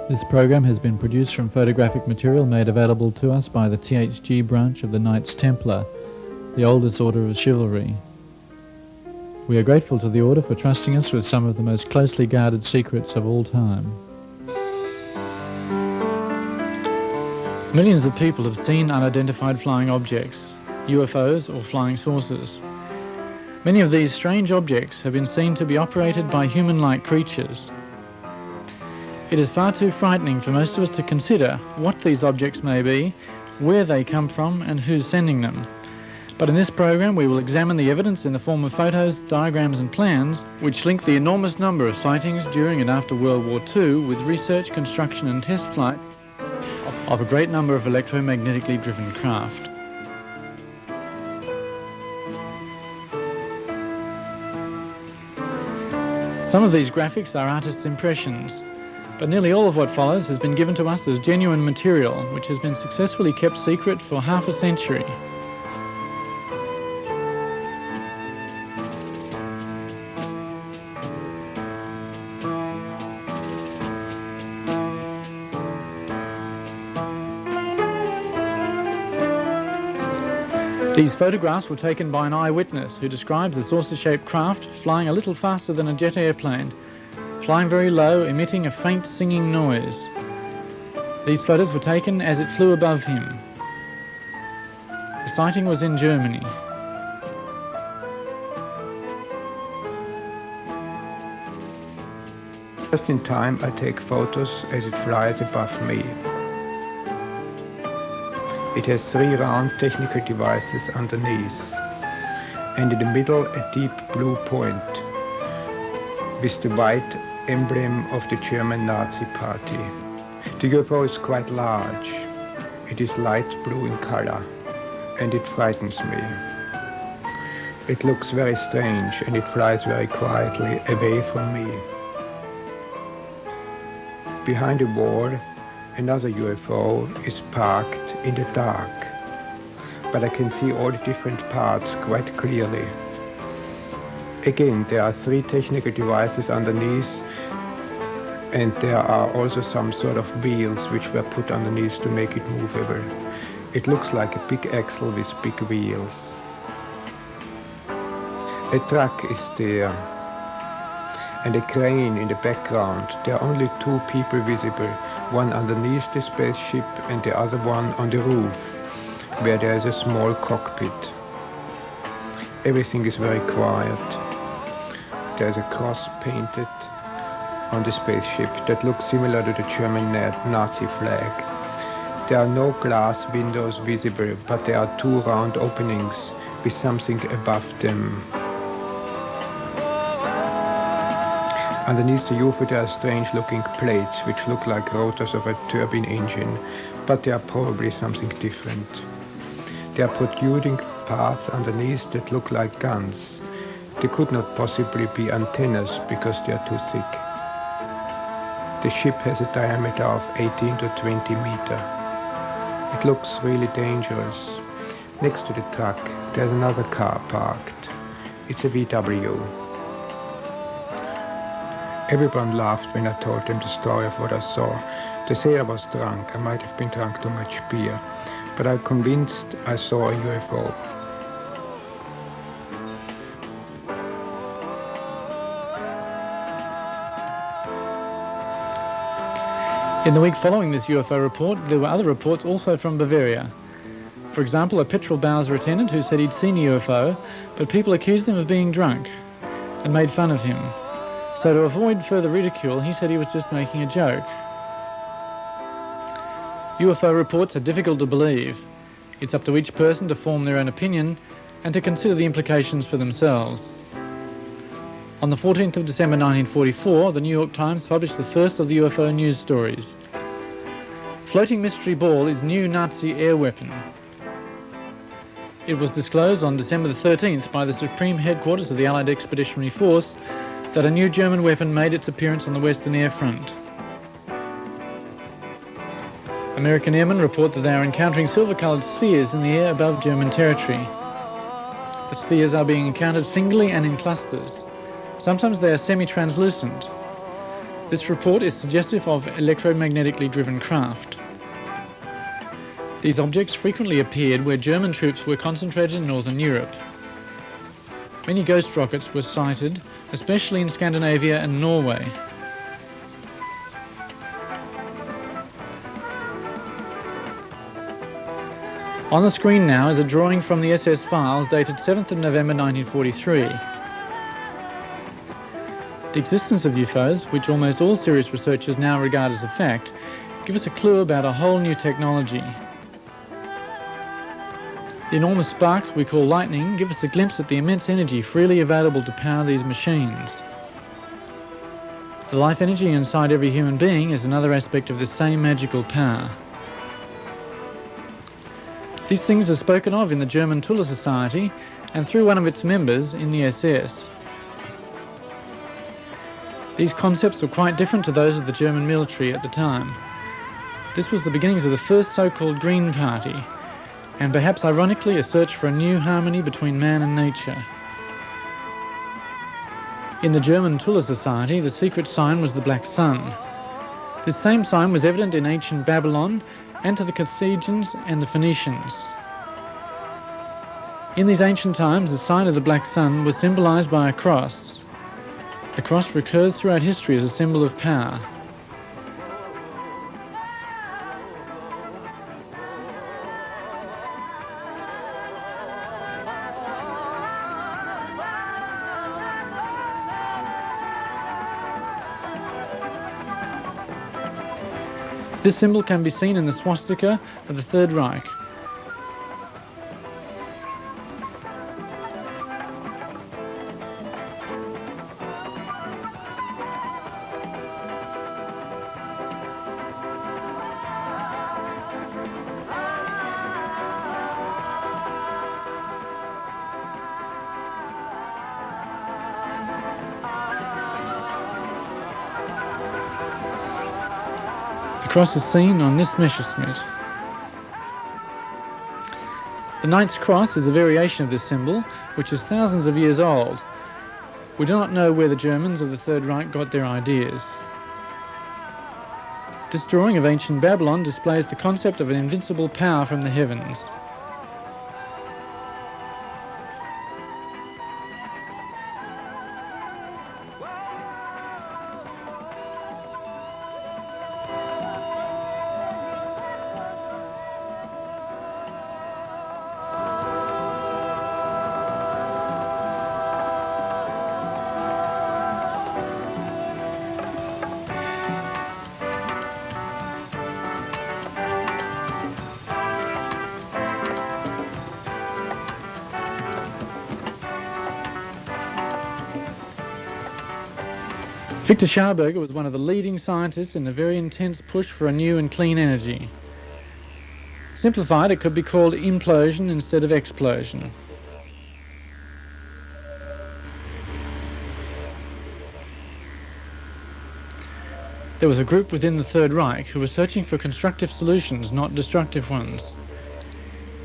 This program has been produced from photographic material made available to us by the THG branch of the Knights Templar, the oldest order of chivalry. We are grateful to the order for trusting us with some of the most closely guarded secrets of all time. Millions of people have seen unidentified flying objects, UFOs or flying saucers. Many of these strange objects have been seen to be operated by human-like creatures. It is far too frightening for most of us to consider what these objects may be, where they come from and who's sending them. But in this program we will examine the evidence in the form of photos, diagrams and plans which link the enormous number of sightings during and after World War II with research, construction and test flight of a great number of electromagnetically driven craft. Some of these graphics are artists' impressions, but nearly all of what follows has been given to us as genuine material, which has been successfully kept secret for half a century. These photographs were taken by an eyewitness who describes a saucer-shaped craft flying a little faster than a jet airplane, flying very low, emitting a faint singing noise. These photos were taken as it flew above him. The sighting was in Germany. Just in time I take photos as it flies above me. It has 3 round technical devices underneath, and in the middle a deep blue point with the white emblem of the German Nazi Party. The UFO is quite large. It is light blue in color, and it frightens me. It looks very strange, and it flies very quietly away from me. Behind a wall, another UFO is parked in the dark, but I can see all the different parts quite clearly. Again, there are 3 technical devices underneath, and there are also some sort of wheels which were put underneath to make it movable. It looks like a big axle with big wheels. A truck is there, and a crane in the background. There are only 2 people visible, one underneath the spaceship and the other one on the roof, where there is a small cockpit. Everything is very quiet. There is a cross painted on the spaceship that looks similar to the German Nazi flag. There are no glass windows visible, but there are 2 round openings with something above them. Underneath the UFO there are strange looking plates which look like rotors of a turbine engine, but they are probably something different. There are protruding parts underneath that look like guns. They could not possibly be antennas because they are too thick. The ship has a diameter of 18 to 20 meters. It looks really dangerous. Next to the truck there's another car parked. It's a VW. Everyone laughed when I told them the story of what I saw. They say I was drunk. I might have been drunk too much beer, but I'm convinced I saw a UFO. In the week following this UFO report, there were other reports also from Bavaria. For example, a petrol Bowser attendant who said he'd seen a UFO, but people accused him of being drunk and made fun of him. So to avoid further ridicule, he said he was just making a joke. UFO reports are difficult to believe. It's up to each person to form their own opinion and to consider the implications for themselves. On the 14th of December 1944, the New York Times published the first of the UFO news stories. Floating mystery ball is new Nazi air weapon. It was disclosed on December the 13th by the Supreme Headquarters of the Allied Expeditionary Force that a new German weapon made its appearance on the Western Air Front. American airmen report that they are encountering silver-coloured spheres in the air above German territory. The spheres are being encountered singly and in clusters. Sometimes they are semi-translucent. This report is suggestive of electromagnetically driven craft. These objects frequently appeared where German troops were concentrated in Northern Europe. Many ghost rockets were sighted, especially in Scandinavia and Norway. On the screen now is a drawing from the SS files dated 7th of November 1943. The existence of UFOs, which almost all serious researchers now regard as a fact, give us a clue about a whole new technology. The enormous sparks we call lightning give us a glimpse at the immense energy freely available to power these machines. The life energy inside every human being is another aspect of this same magical power. These things are spoken of in the German Tuller Society and through one of its members in the SS. These concepts were quite different to those of the German military at the time. This was the beginnings of the first so-called Green Party, and perhaps ironically a search for a new harmony between man and nature. In the German Tuller Society, the secret sign was the black sun. This same sign was evident in ancient Babylon and to the Carthaginians and the Phoenicians. In these ancient times, the sign of the black sun was symbolized by a cross. The cross recurs throughout history as a symbol of power. This symbol can be seen in the swastika of the Third Reich. The cross is seen on this Messerschmitt. The Knight's Cross is a variation of this symbol, which is thousands of years old. We do not know where the Germans of the Third Reich got their ideas. This drawing of ancient Babylon displays the concept of an invincible power from the heavens. Victor Schauberger was one of the leading scientists in the very intense push for a new and clean energy. Simplified, it could be called implosion instead of explosion. There was a group within the Third Reich who were searching for constructive solutions, not destructive ones.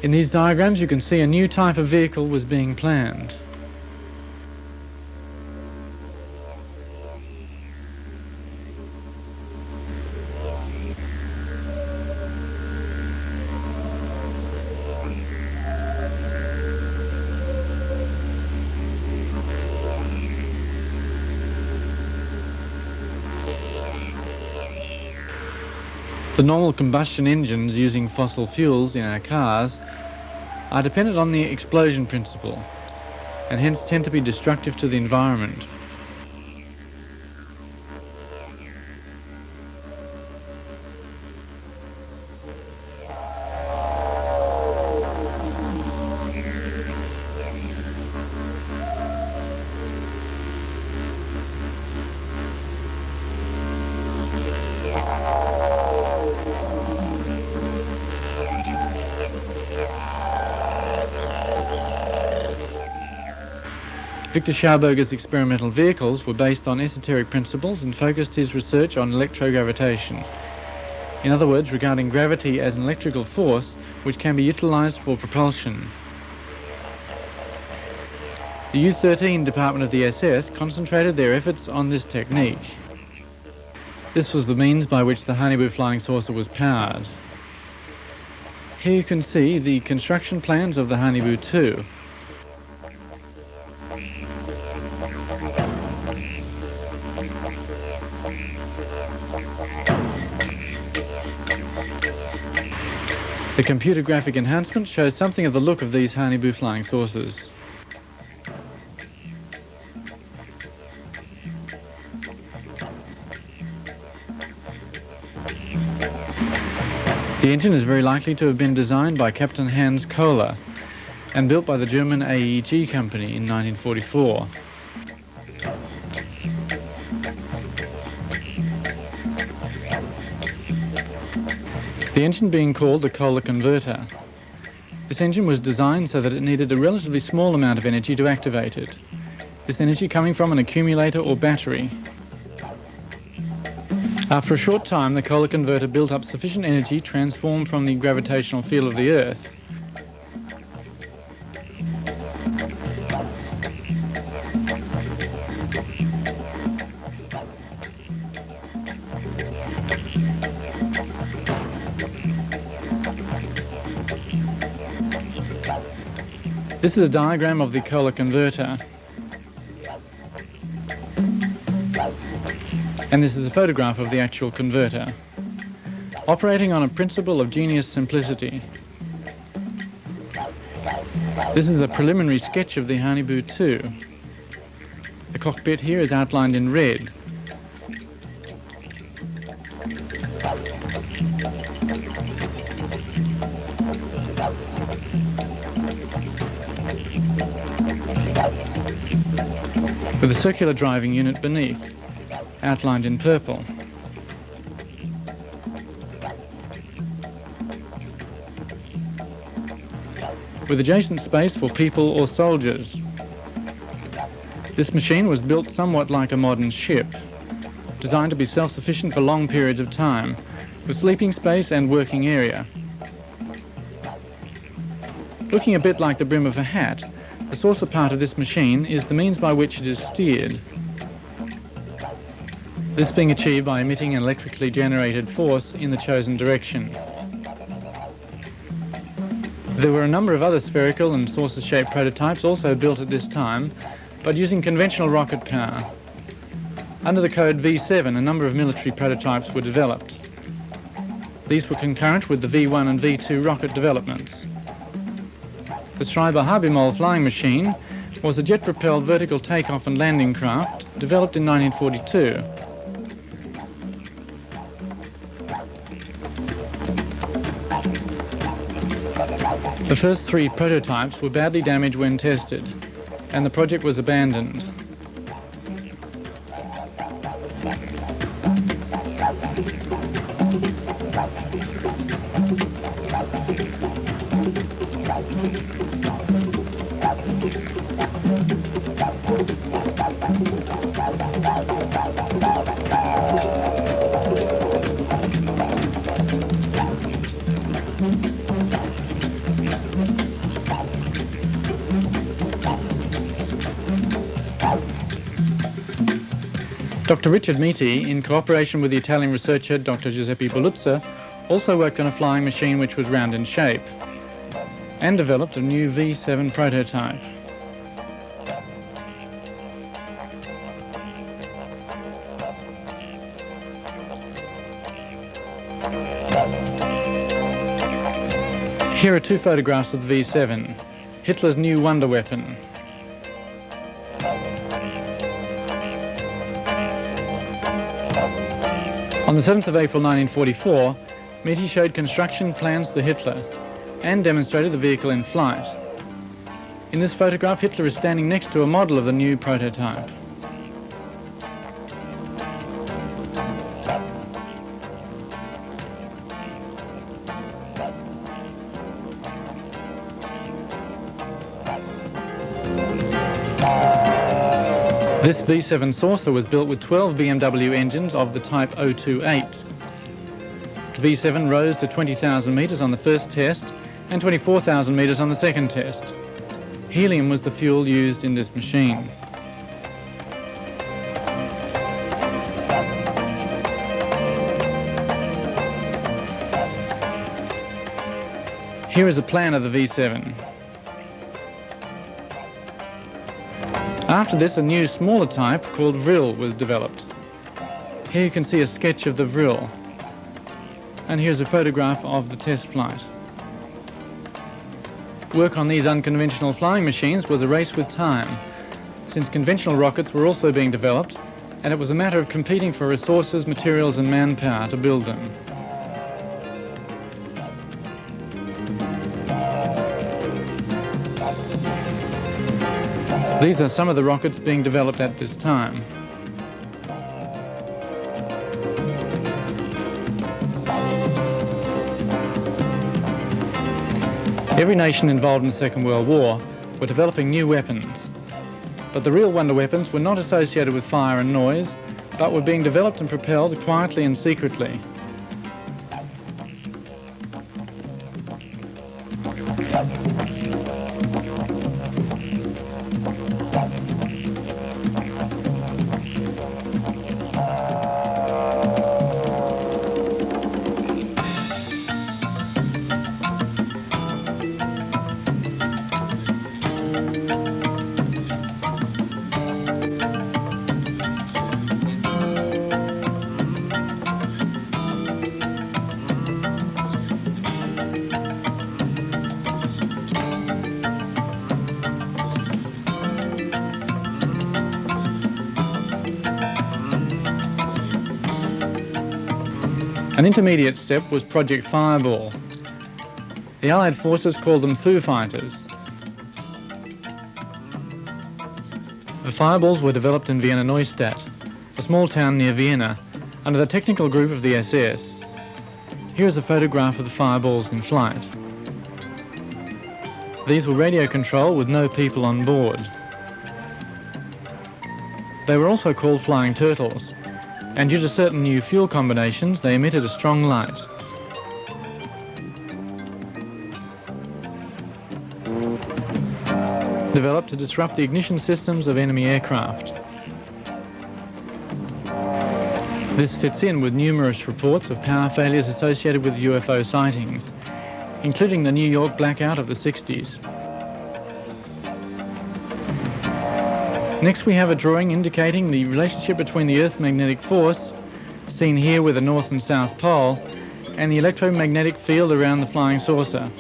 In these diagrams you can see a new type of vehicle was being planned. The normal combustion engines using fossil fuels in our cars are dependent on the explosion principle and hence tend to be destructive to the environment. Victor Schauberger's experimental vehicles were based on esoteric principles and focused his research on electrogravitation. In other words, regarding gravity as an electrical force which can be utilized for propulsion. The U-13 department of the SS concentrated their efforts on this technique. This was the means by which the Hanibu flying saucer was powered. Here you can see the construction plans of the Hanibu 2. The computer graphic enhancement shows something of the look of these Hanibu flying saucers. The engine is very likely to have been designed by Captain Hans Kohler and built by the German AEG company in 1944. The engine being called the Kohler converter. This engine was designed so that it needed a relatively small amount of energy to activate it, this energy coming from an accumulator or battery. After a short time, the Kohler converter built up sufficient energy transformed from the gravitational field of the Earth This is a diagram of the Kohler converter, and this is a photograph of the actual converter, operating on a principle of genius simplicity. This is a preliminary sketch of the Hanibu 2. The cockpit here is outlined in red. With a circular driving unit beneath, outlined in purple. With adjacent space for people or soldiers. This machine was built somewhat like a modern ship, designed to be self-sufficient for long periods of time, with sleeping space and working area. Looking a bit like the brim of a hat, the saucer part of this machine is the means by which it is steered. This being achieved by emitting an electrically generated force in the chosen direction. There were a number of other spherical and saucer-shaped prototypes also built at this time, but using conventional rocket power. Under the code V7, a number of military prototypes were developed. These were concurrent with the V1 and V2 rocket developments. The Schreiber-Habimol flying machine was a jet-propelled vertical takeoff and landing craft developed in 1942. The first three prototypes were badly damaged when tested, and the project was abandoned. Dr. Richard Miti, in cooperation with the Italian researcher Dr. Giuseppe Belluzza, also worked on a flying machine which was round in shape, and developed a new V7 prototype. Here are two photographs of the V7, Hitler's new wonder weapon. On the 7th of April 1944, Miti showed construction plans to Hitler and demonstrated the vehicle in flight. In this photograph, Hitler is standing next to a model of the new prototype. This V7 saucer was built with 12 BMW engines of the type 028. The V7 rose to 20,000 metres on the first test and 24,000 metres on the second test. Helium was the fuel used in this machine. Here is a plan of the V7. After this, a new smaller type called WRIL was developed. Here you can see a sketch of the WRIL, and here's a photograph of the test flight. Work on these unconventional flying machines was a race with time, since conventional rockets were also being developed, and it was a matter of competing for resources, materials and manpower to build them. These are some of the rockets being developed at this time. Every nation involved in the Second World War were developing new weapons, but the real wonder weapons were not associated with fire and noise, but were being developed and propelled quietly and secretly. An intermediate step was Project Fireball. The Allied forces called them Foo Fighters. The fireballs were developed in Vienna Neustadt, a small town near Vienna, under the technical group of the SS. Here is a photograph of the fireballs in flight. These were radio controlled with no people on board. They were also called flying turtles, and due to certain new fuel combinations, they emitted a strong light. Developed to disrupt the ignition systems of enemy aircraft. This fits in with numerous reports of power failures associated with UFO sightings, including the New York blackout of the 60s. Next we have a drawing indicating the relationship between the Earth's magnetic force, seen here with the North and South Pole, and the electromagnetic field around the flying saucer.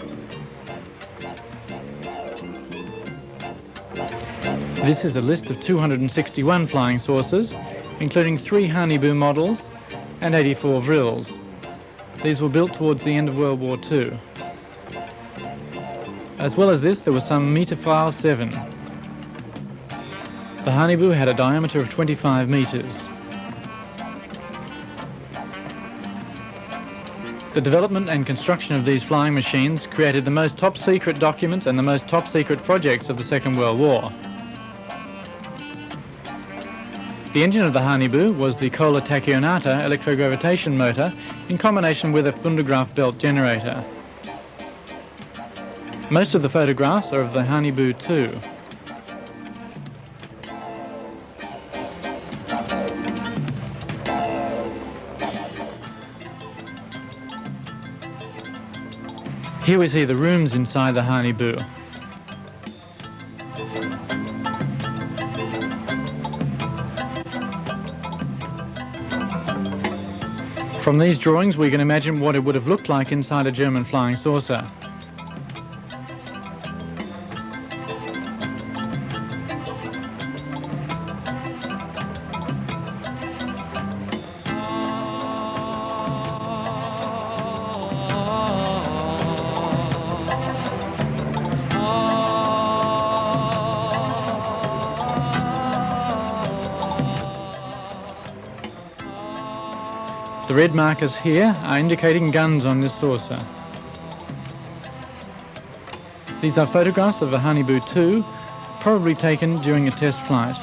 This is a list of 261 flying saucers, including 3 Honeyboo models and 84 WRILs. These were built towards the end of World War II. As well as this, there were some Meterfile 7. The Honeyboo had a diameter of 25 meters. The development and construction of these flying machines created the most top-secret documents and the most top-secret projects of the Second World War. The engine of the Honeyboo was the Kohler Tachionata electrogravitation motor in combination with a Fundegraf belt generator. Most of the photographs are of the Honeyboo 2. Here we see the rooms inside the Honeyboo. From these drawings we can imagine what it would have looked like inside a German flying saucer. The red markers here are indicating guns on this saucer. These are photographs of the Honeyboo 2, probably taken during a test flight.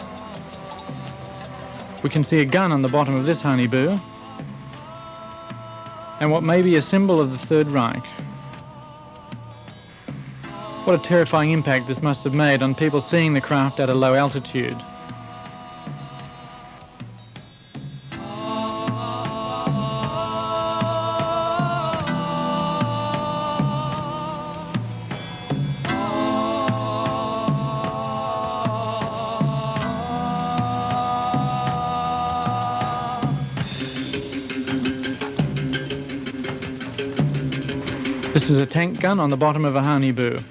We can see a gun on the bottom of this Honeyboo, and what may be a symbol of the Third Reich. What a terrifying impact this must have made on people seeing the craft at a low altitude. This is a tank gun on the bottom of a Haniboo.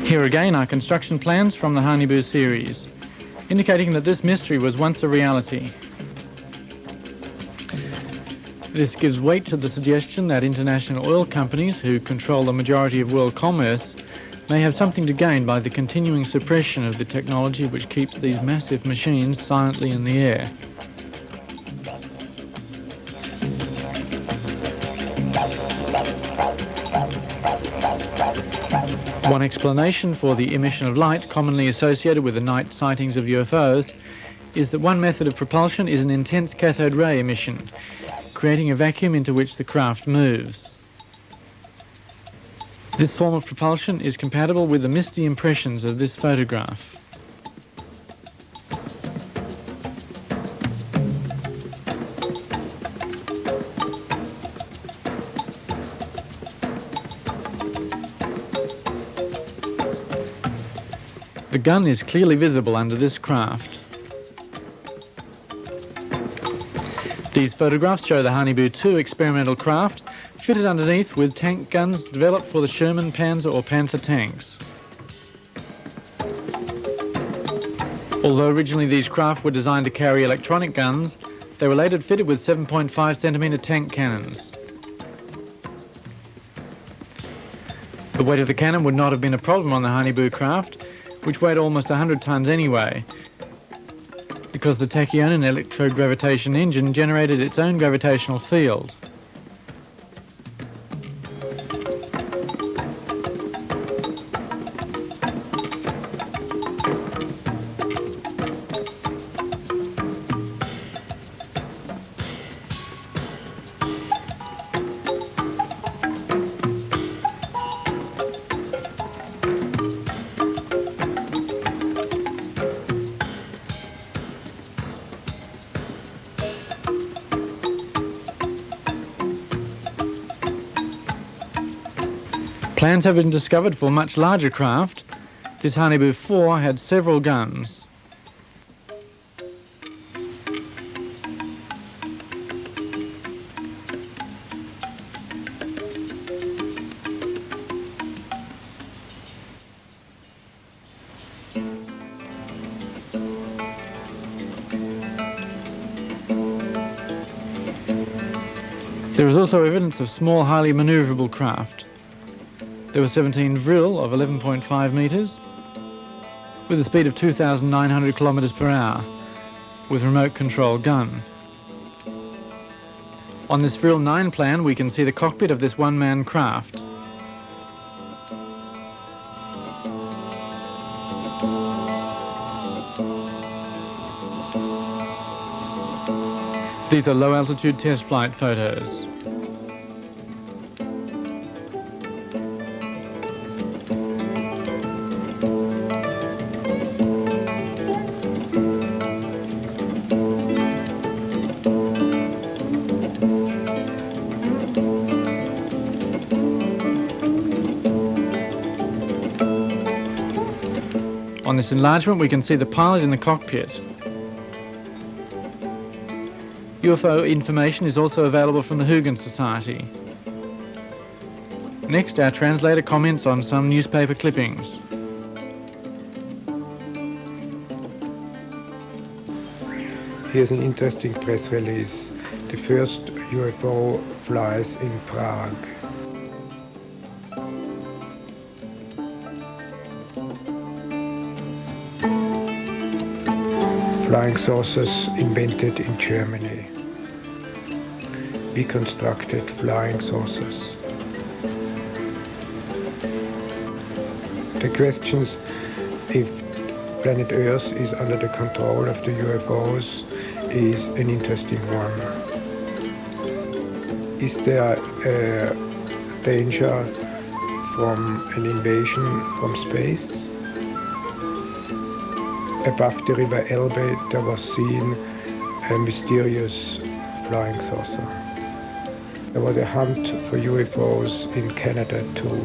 Here again are construction plans from the Haniboo series, indicating that this mystery was once a reality. This gives weight to the suggestion that international oil companies, who control the majority of world commerce, may have something to gain by the continuing suppression of the technology which keeps these massive machines silently in the air. One explanation for the emission of light commonly associated with the night sightings of UFOs is that one method of propulsion is an intense cathode ray emission, creating a vacuum into which the craft moves. This form of propulsion is compatible with the misty impressions of this photograph. The gun is clearly visible under this craft. These photographs show the Haniboo II experimental craft fitted underneath with tank guns developed for the Sherman Panzer or Panther tanks. Although originally these craft were designed to carry electronic guns, they were later fitted with 7.5cm tank cannons. The weight of the cannon would not have been a problem on the Haniboo craft, which weighed almost 100 tons anyway, because the tachyonin electrogravitation engine generated its own gravitational field. Plans have been discovered for much larger craft. This Haniboo 4 had several guns. There is also evidence of small, highly manoeuvrable craft. There were 17 vril of 11.5 metres with a speed of 2,900 kilometres per hour with remote control gun. On this vril 9 plan we can see the cockpit of this one-man craft. These are low-altitude test flight photos. On this enlargement we can see the pilot in the cockpit. UFO information is also available from the Huygens Society. Next, our translator comments on some newspaper clippings. Here's an interesting press release. The first UFO flies in Prague. Flying saucers invented in Germany. Reconstructed flying saucers. The questions if planet Earth is under the control of the UFOs is an interesting one. Is there a danger from an invasion from space? Above the river Elbe there was seen a mysterious flying saucer. There was a hunt for UFOs in Canada too.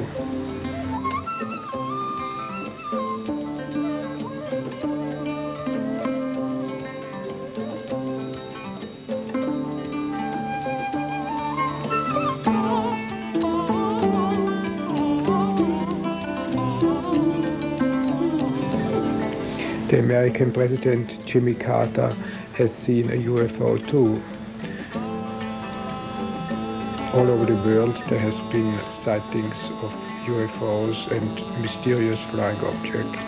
The American President Jimmy Carter has seen a UFO too. All over the world there has been sightings of UFOs and mysterious flying objects.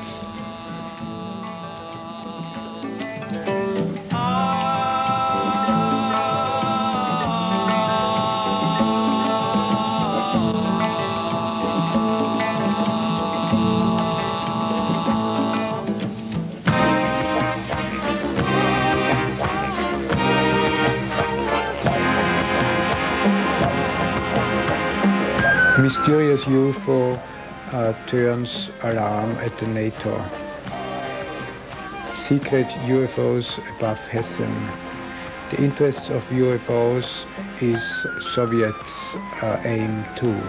Mysterious UFO turns alarm at the NATO. Secret UFOs above Hessen. The interests of UFOs is Soviets' aim too.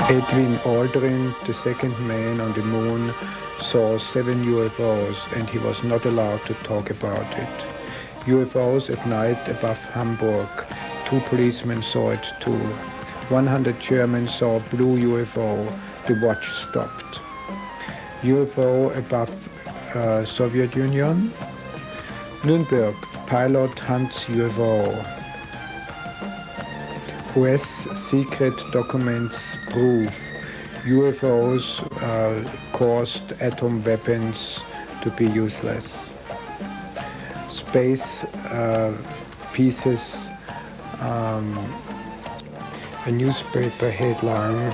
Edwin Aldrin, the second man on the moon, saw 7 UFOs and he was not allowed to talk about it. UFOs at night above Hamburg. 2 policemen saw it too. 100 Germans saw a blue UFO. The watch stopped. UFO above Soviet Union. Nuremberg. Pilot hunts UFO. US secret documents prove UFOs caused atom weapons to be useless. Space pieces, a newspaper headline.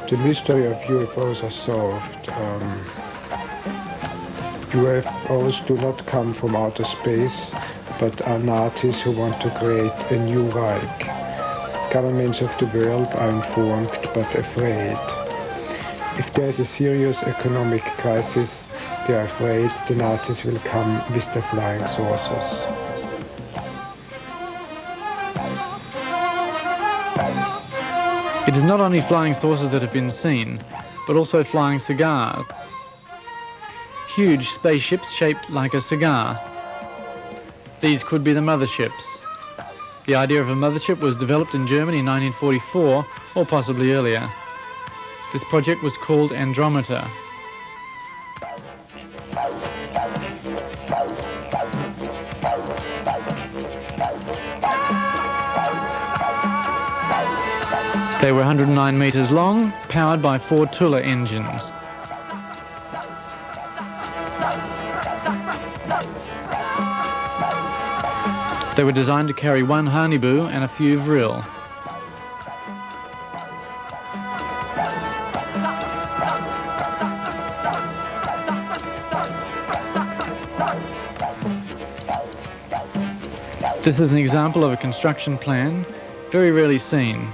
The mystery of UFOs are solved. UFOs do not come from outer space, but are Nazis who want to create a new Reich. Governments of the world are informed but afraid. If there is a serious economic crisis, they are afraid the Nazis will come with their flying saucers. It is not only flying saucers that have been seen, but also flying cigars. Huge spaceships shaped like a cigar. These could be the motherships. The idea of a mothership was developed in Germany in 1944, or possibly earlier. This project was called Andromeda. They were 109 meters long, powered by 4 Tula engines. They were designed to carry 1 Hanibu and a few vril. This is an example of a construction plan, very rarely seen.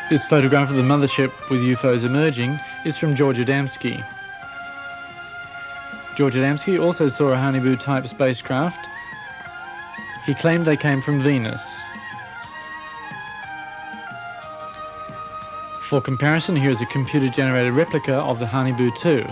This photograph of the mothership with UFOs emerging is from George Adamski. George Adamski also saw a Hanibu-type spacecraft. He claimed they came from Venus. For comparison, here is a computer-generated replica of the Hanibu 2.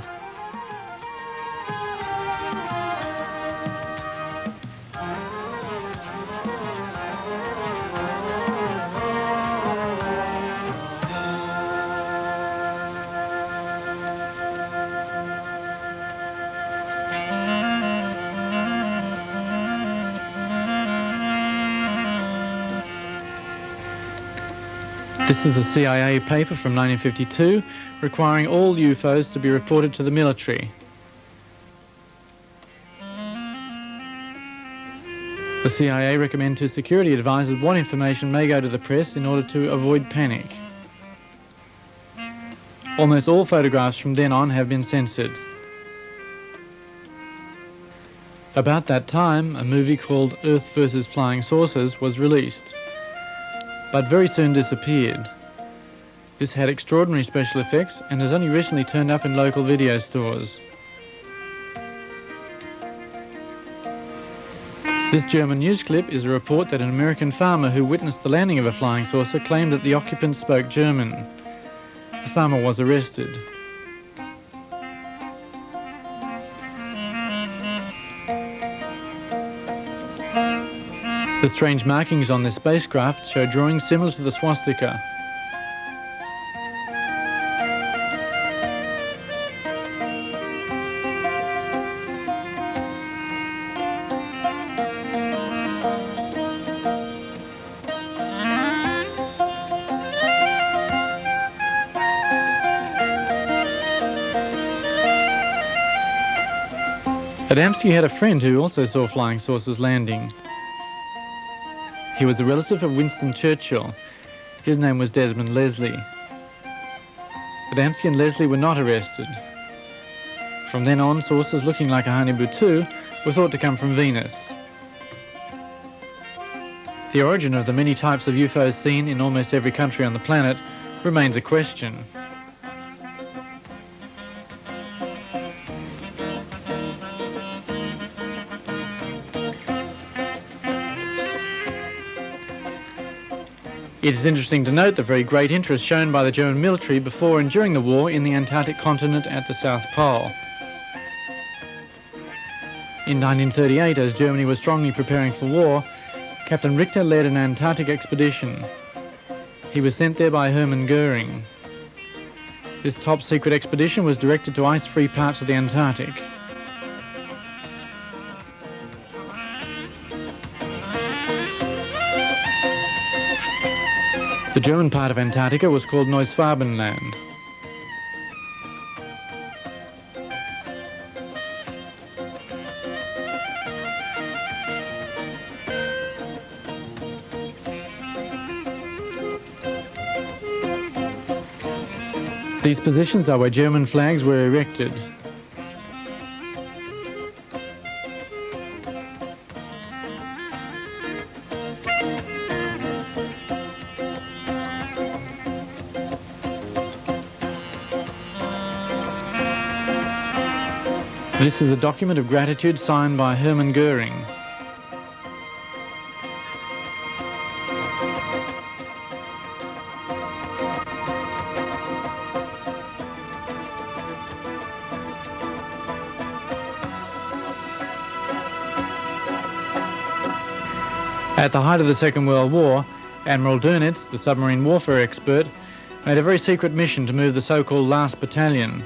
This is a CIA paper from 1952 requiring all UFOs to be reported to the military. The CIA recommend to security advisors what information may go to the press in order to avoid panic. Almost all photographs from then on have been censored. About that time, a movie called Earth vs. Flying Saucers was released, but very soon disappeared. This had extraordinary special effects and has only recently turned up in local video stores. This German news clip is a report that an American farmer who witnessed the landing of a flying saucer claimed that the occupants spoke German. The farmer was arrested. The strange markings on this spacecraft show drawings similar to the swastika. Adamski had a friend who also saw flying saucers landing. He was a relative of Winston Churchill. His name was Desmond Leslie. Adamski and Leslie were not arrested. From then on, saucers looking like a Hane-Bootoo were thought to come from Venus. The origin of the many types of UFOs seen in almost every country on the planet remains a question. It is interesting to note the very great interest shown by the German military before and during the war in the Antarctic continent at the South Pole. In 1938, as Germany was strongly preparing for war, Captain Richter led an Antarctic expedition. He was sent there by Hermann Goering. This top-secret expedition was directed to ice-free parts of the Antarctic. The German part of Antarctica was called Neuschwabenland. These positions are where German flags were erected. This is a document of gratitude signed by Hermann Goering. At the height of the Second World War, Admiral Dönitz, the submarine warfare expert, made a very secret mission to move the so-called Last Battalion.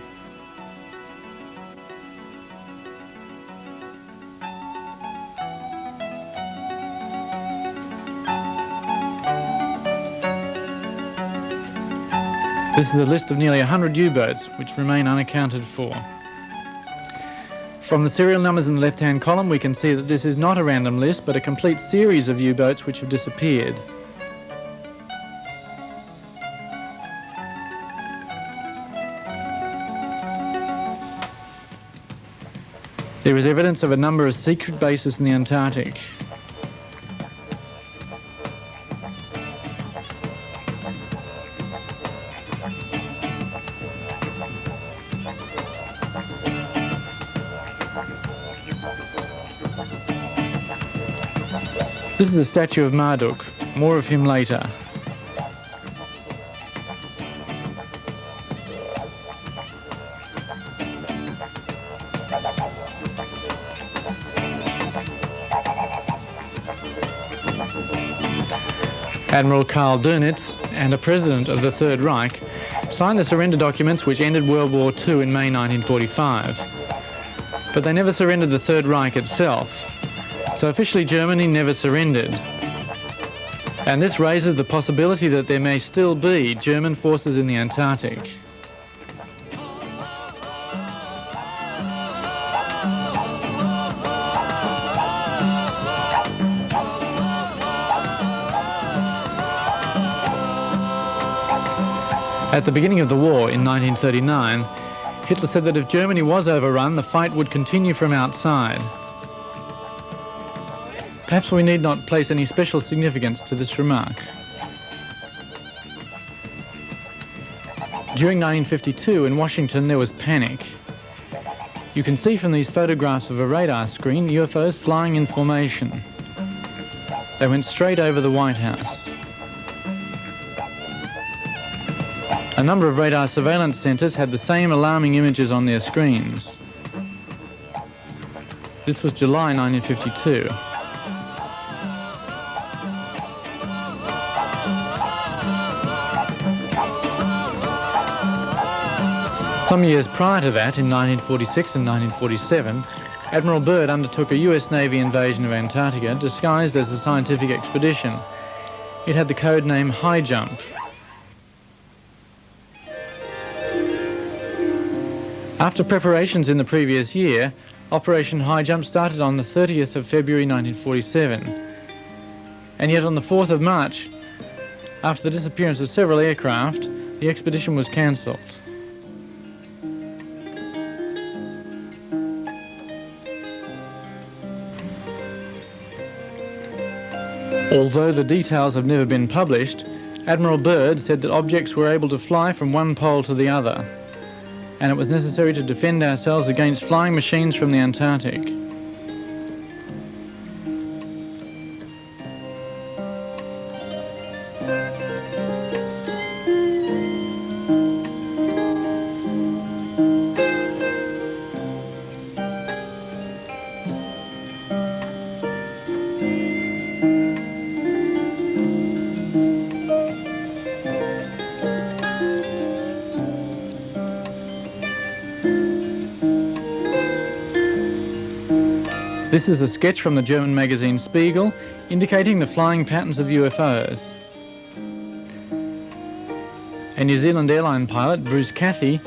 This is a list of nearly 100 U-boats which remain unaccounted for. From the serial numbers in the left-hand column we can see that this is not a random list but a complete series of U-boats which have disappeared. There is evidence of a number of secret bases in the Antarctic. This is a statue of Marduk. More of him later. Admiral Karl Dönitz and a president of the Third Reich signed the surrender documents which ended World War II in May 1945. But they never surrendered the Third Reich itself. So officially Germany never surrendered. And this raises the possibility that there may still be German forces in the Antarctic. At the beginning of the war in 1939, Hitler said that if Germany was overrun, the fight would continue from outside. Perhaps we need not place any special significance to this remark. During 1952 in Washington there was panic. You can see from these photographs of a radar screen UFOs flying in formation. They went straight over the White House. A number of radar surveillance centres had the same alarming images on their screens. This was July 1952. Some years prior to that, in 1946 and 1947, Admiral Byrd undertook a US Navy invasion of Antarctica disguised as a scientific expedition. It had the code name High Jump. After preparations in the previous year, Operation High Jump started on the 30th of February 1947. And yet on the 4th of March, after the disappearance of several aircraft, the expedition was cancelled. Although the details have never been published, Admiral Byrd said that objects were able to fly from one pole to the other, and it was necessary to defend ourselves against flying machines from the Antarctic. This is a sketch from the German magazine Spiegel indicating the flying patterns of UFOs. A New Zealand airline pilot, Bruce Cathy,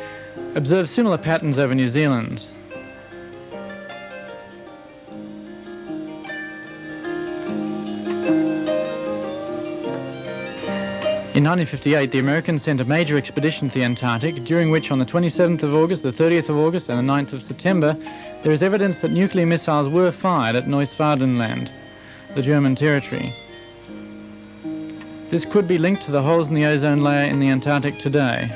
observed similar patterns over New Zealand. In 1958, the Americans sent a major expedition to the Antarctic, during which on the 27th of August, the 30th of August and the 9th of September, there is evidence that nuclear missiles were fired at Neuschwadenland, the German territory. This could be linked to the holes in the ozone layer in the Antarctic today.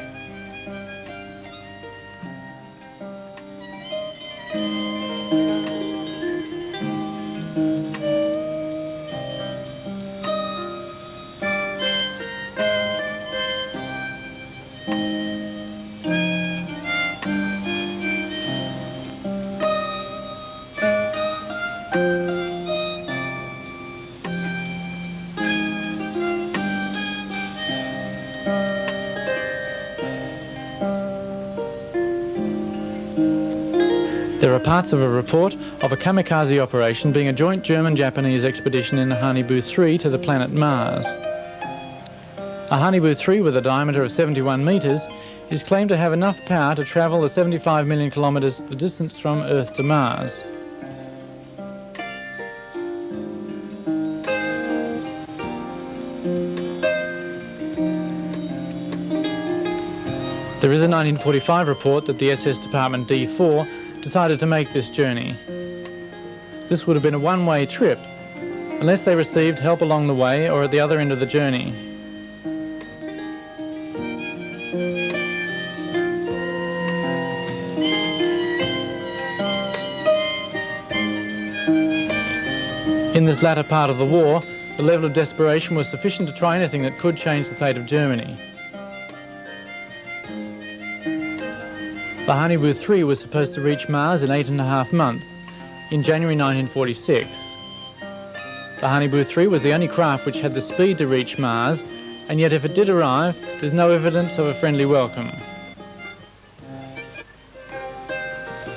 There are parts of a report of a kamikaze operation being a joint German-Japanese expedition in a WWII to the planet Mars. A WWII with a diameter of 71 metres is claimed to have enough power to travel the 75 million kilometres the distance from Earth to Mars. There is a 1945 report that the SS Department D4 decided to make this journey. This would have been a one-way trip, unless they received help along the way or at the other end of the journey. In this latter part of the war, the level of desperation was sufficient to try anything that could change the fate of Germany. The WWII was supposed to reach Mars in 8.5 months, in January 1946. The WWII was the only craft which had the speed to reach Mars, and yet if it did arrive, there's no evidence of a friendly welcome.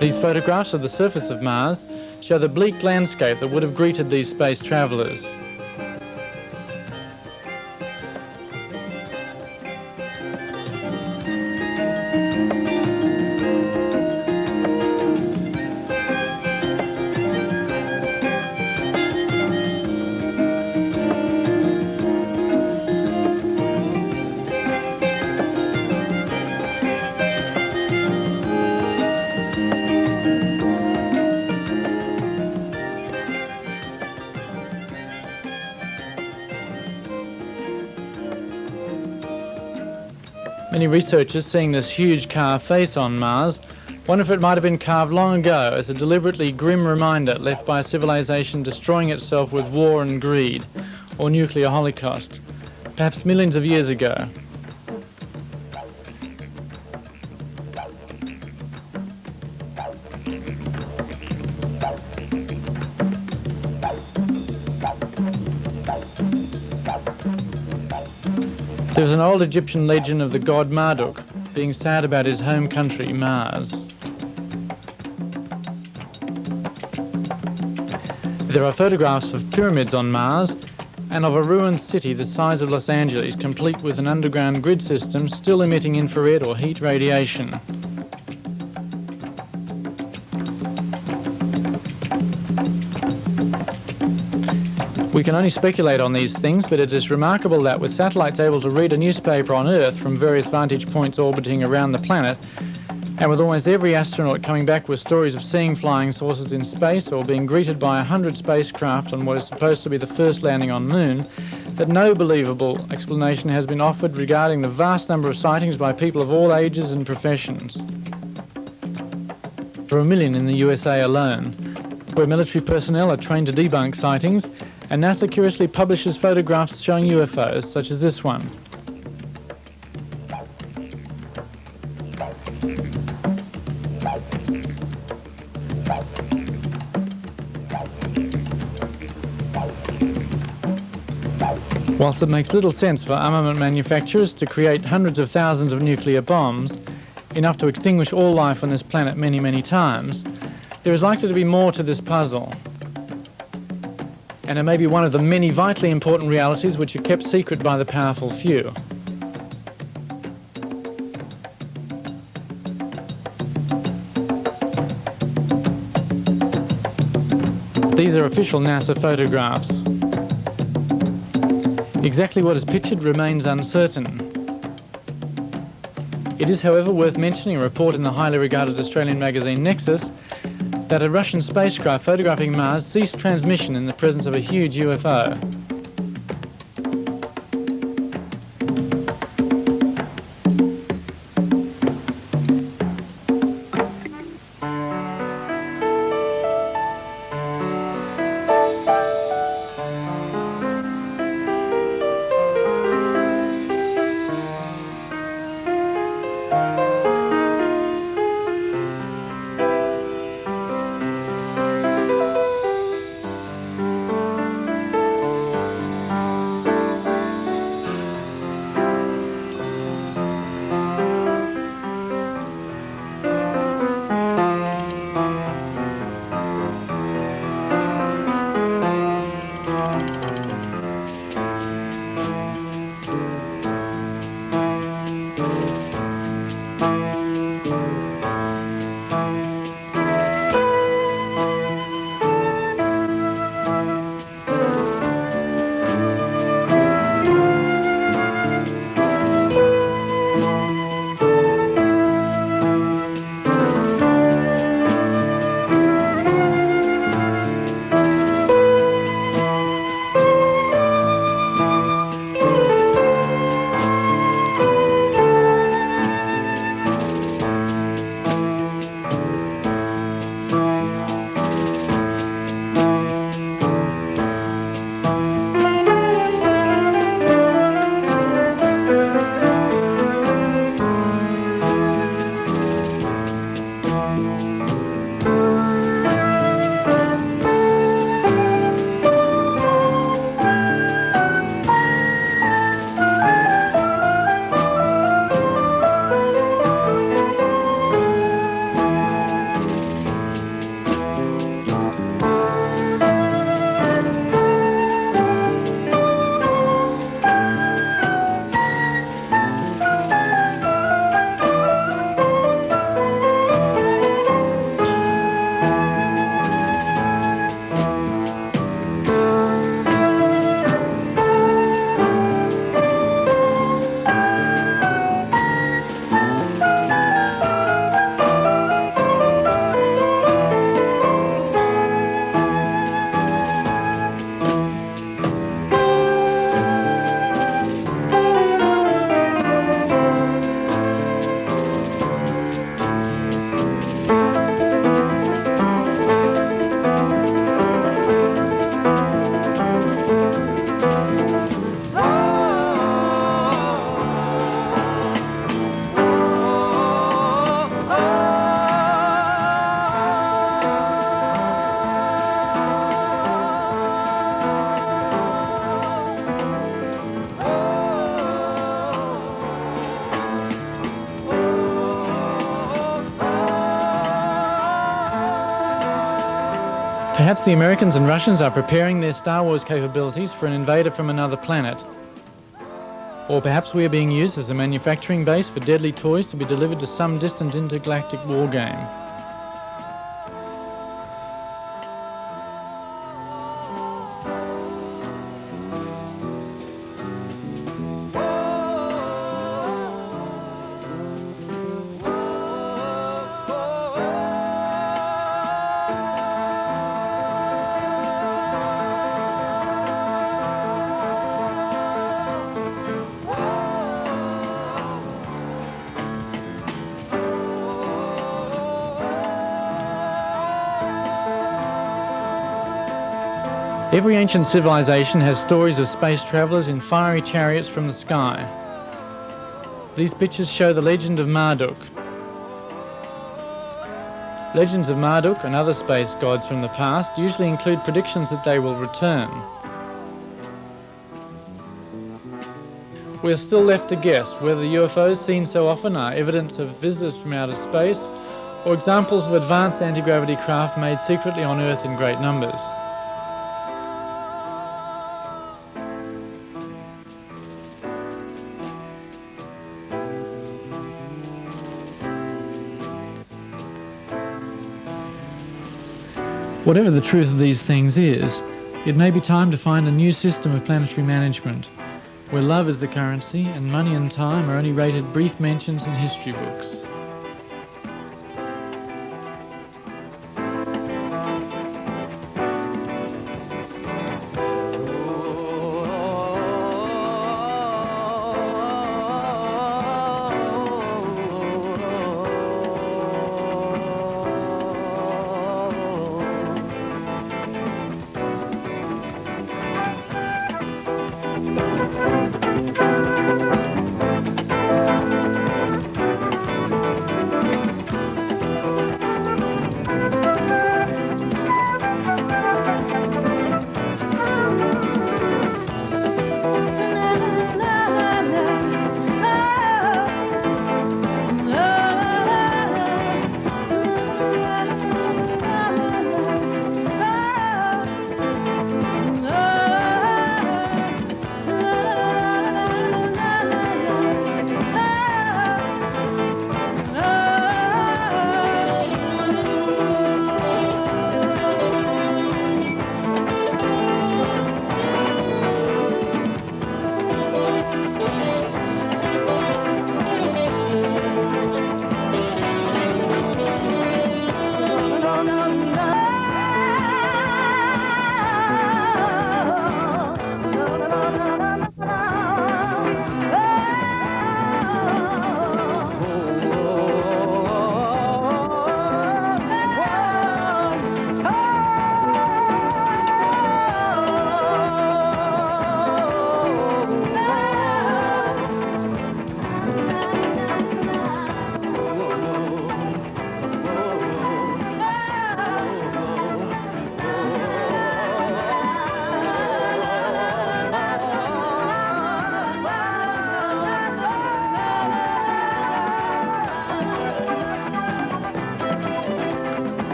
These photographs of the surface of Mars show the bleak landscape that would have greeted these space travellers. Many researchers, seeing this huge carved face on Mars, wonder if it might have been carved long ago as a deliberately grim reminder left by a civilization destroying itself with war and greed, or nuclear holocaust, perhaps millions of years ago. There was an old Egyptian legend of the god Marduk being sad about his home country, Mars. There are photographs of pyramids on Mars and of a ruined city the size of Los Angeles, complete with an underground grid system still emitting infrared or heat radiation. We can only speculate on these things, but it is remarkable that with satellites able to read a newspaper on Earth from various vantage points orbiting around the planet, and with almost every astronaut coming back with stories of seeing flying saucers in space or being greeted by 100 spacecraft on what is supposed to be the first landing on Moon, that no believable explanation has been offered regarding the vast number of sightings by people of all ages and professions. There are 1 million in the USA alone, where military personnel are trained to debunk sightings, and NASA curiously publishes photographs showing UFOs, such as this one. Whilst it makes little sense for armament manufacturers to create hundreds of thousands of nuclear bombs, enough to extinguish all life on this planet many, many times, there is likely to be more to this puzzle. And it may be one of the many vitally important realities which are kept secret by the powerful few. These are official NASA photographs. Exactly what is pictured remains uncertain. It is, however, worth mentioning a report in the highly regarded Australian magazine Nexus that a Russian spacecraft photographing Mars ceased transmission in the presence of a huge UFO. Perhaps the Americans and Russians are preparing their Star Wars capabilities for an invader from another planet. Or perhaps we are being used as a manufacturing base for deadly toys to be delivered to some distant intergalactic war game. Every ancient civilization has stories of space travellers in fiery chariots from the sky. These pictures show the legend of Marduk. Legends of Marduk and other space gods from the past usually include predictions that they will return. We are still left to guess whether the UFOs seen so often are evidence of visitors from outer space or examples of advanced anti-gravity craft made secretly on Earth in great numbers. Whatever the truth of these things is, it may be time to find a new system of planetary management, where love is the currency and money and time are only rated brief mentions in history books.